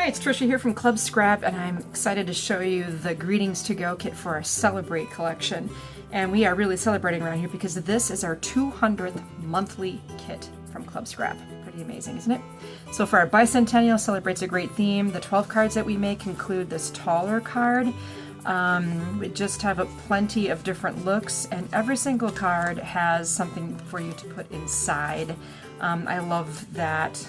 Hi, it's Tricia here from Club Scrap, and I'm excited to show you the Greetings to Go kit for our Celebrate collection. And we are really celebrating around here because this is our 200th monthly kit from Club Scrap. Pretty amazing, isn't it? So for our bicentennial, celebrates a great theme. The 12 cards that we make include this taller card. We just have plenty of different looks, and every single card has something for you to put inside. I love that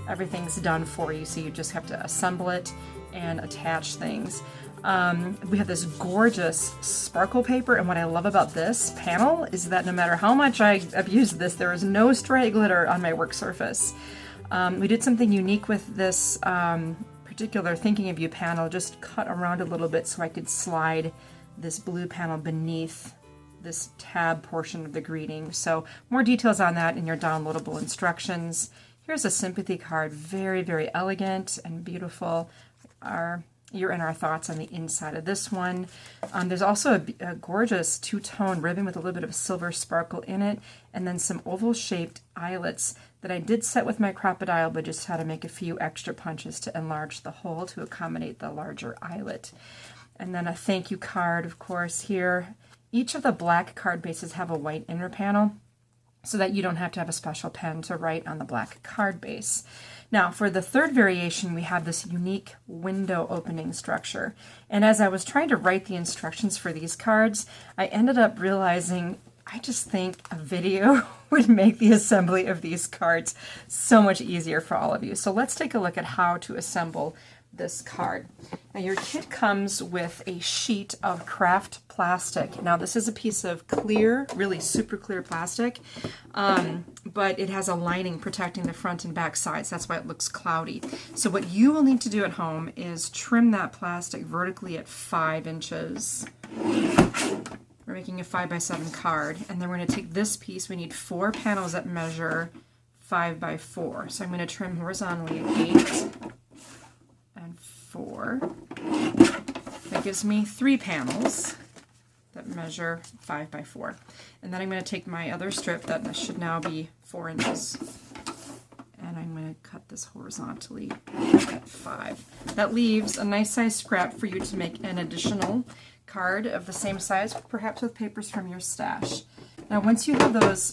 everything's done for you, so you just have to assemble it and attach things. We have this gorgeous sparkle paper, and what I love about this panel is that no matter how much I've used this, there is no stray glitter on my work surface. We did something unique with this particular Thinking of You panel, just cut around a little bit so I could slide this blue panel beneath this tab portion of the greeting. So more details on that in your downloadable instructions. Here's a sympathy card, very, very elegant and beautiful. You're in our thoughts on the inside of this one. There's also a gorgeous two-tone ribbon with a little bit of silver sparkle in it, and then some oval-shaped eyelets that I did set with my Crop-A-Dile, but just had to make a few extra punches to enlarge the hole to accommodate the larger eyelet. And then a thank you card, of course, here. Each of the black card bases have a white inner panel, so that you don't have to have a special pen to write on the black card base. Now, for the third variation, we have this unique window opening structure. And as I was trying to write the instructions for these cards, I ended up realizing I just think a video would make the assembly of these cards so much easier for all of you. So let's take a look at how to assemble this card. Now, your kit comes with a sheet of craft plastic. Now, this is a piece of clear, really super clear plastic, but it has a lining protecting the front and back sides. That's why it looks cloudy. So what you will need to do at home is trim that plastic vertically at 5 inches. We're making a 5x7 card, and then we're going to take this piece. We need 4 panels that measure 5x4. So I'm going to trim horizontally at 8 and 4. That gives me 3 panels that measure 5x4. And then I'm going to take my other strip that should now be 4 inches, and I'm going to cut this horizontally at 5. That leaves a nice size scrap for you to make an additional card of the same size, perhaps with papers from your stash. Now, once you have those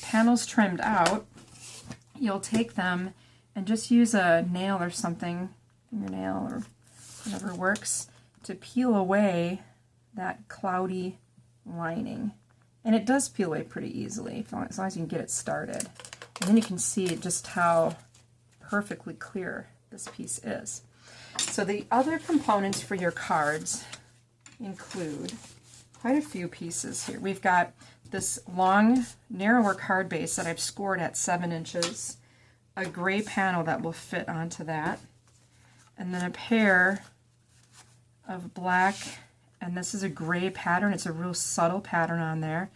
panels trimmed out, you'll take them and just use a nail or something, fingernail or whatever works, to peel away that cloudy lining. And it does peel away pretty easily, as long as you can get it started. And then you can see just how perfectly clear this piece is. So the other components for your cards include quite a few pieces here. We've got this long, narrower card base that I've scored at 7 inches, a gray panel that will fit onto that, and then a pair of black, and this is a gray pattern. It's a real subtle pattern on there.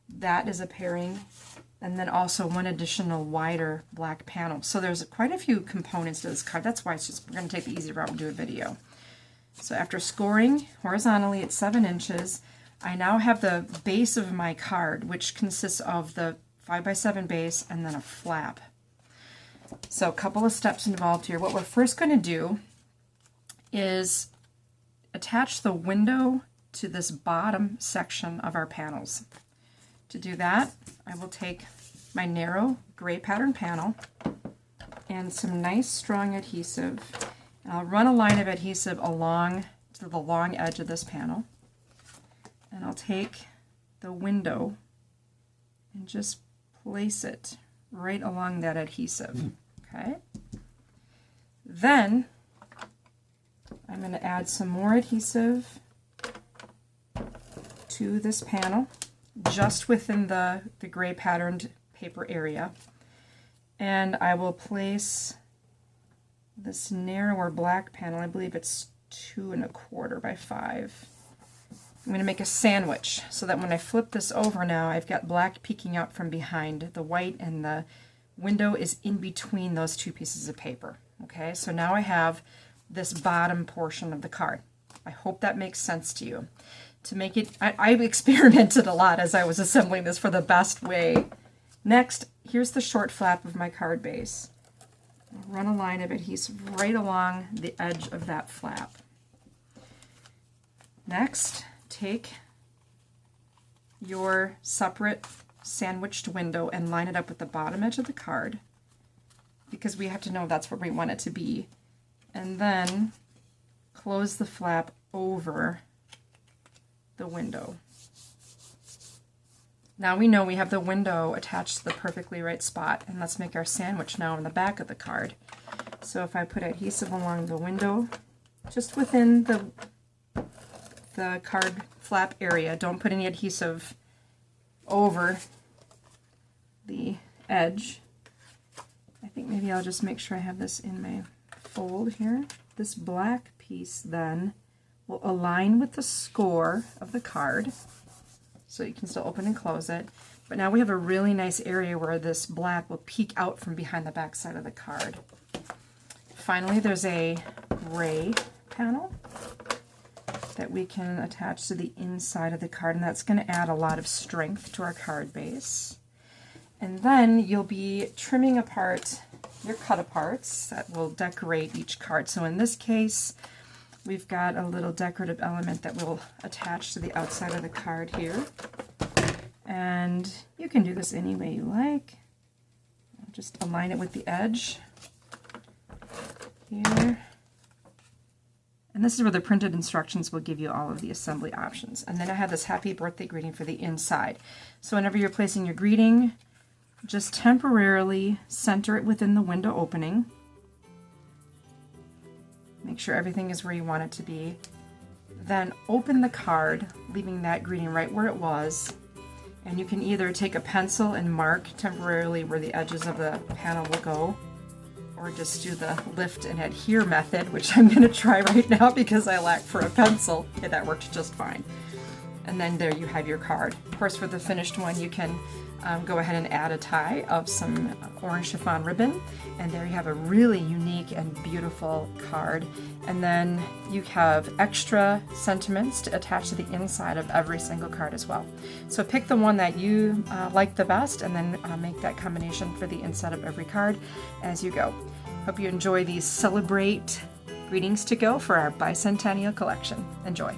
That is a pairing, and then also one additional wider black panel. So there's quite a few components to this card. That's why we're going to take the easy route and do a video. So after scoring horizontally at 7 inches, I now have the base of my card, which consists of the 5x7 base and then a flap. So a couple of steps involved here. What we're first going to do is attach the window to this bottom section of our panels. To do that, I will take my narrow gray pattern panel and some nice strong adhesive. And I'll run a line of adhesive along to the long edge of this panel. And I'll take the window and just place it right along that adhesive. Okay? Then I'm going to add some more adhesive to this panel, just within the gray patterned paper area. And I will place this narrower black panel, I believe it's 2 1/4 by 5. I'm going to make a sandwich so that when I flip this over now, I've got black peeking out from behind the white, and the window is in between those 2 pieces of paper. Okay, so now I have this bottom portion of the card. I hope that makes sense to you. To make it, I've experimented a lot as I was assembling this for the best way. Next, here's the short flap of my card base. run a line of adhesive right along the edge of that flap. Next, take your separate sandwiched window and line it up with the bottom edge of the card, because we have to know that's where we want it to be. And then close the flap over the window. Now we know we have the window attached to the perfectly right spot, and let's make our sandwich now on the back of the card. So if I put adhesive along the window, just within the card flap area, don't put any adhesive over the edge. I think maybe I'll just make sure I have this in my fold here. This black piece then will align with the score of the card, so you can still open and close it. But now we have a really nice area where this black will peek out from behind the back side of the card. Finally, there's a gray panel that we can attach to the inside of the card, and that's going to add a lot of strength to our card base. And then you'll be trimming apart your cut-aparts that will decorate each card. So in this case, we've got a little decorative element that will attach to the outside of the card here. And you can do this any way you like. Just align it with the edge here. And this is where the printed instructions will give you all of the assembly options. And then I have this happy birthday greeting for the inside. So whenever you're placing your greeting, just temporarily center it within the window opening. Make sure everything is where you want it to be. Then open the card, leaving that greeting right where it was. And you can either take a pencil and mark temporarily where the edges of the panel will go, or just do the lift and adhere method, which I'm going to try right now because I lack for a pencil. Okay, that worked just fine. And then there you have your card. Of course, for the finished one, you can go ahead and add a tie of some orange chiffon ribbon, and there you have a really unique and beautiful card. And then you have extra sentiments to attach to the inside of every single card as well. So pick the one that you like the best, and then make that combination for the inside of every card as you go. Hope you enjoy these Celebrate Greetings to Go for our Bicentennial collection. Enjoy.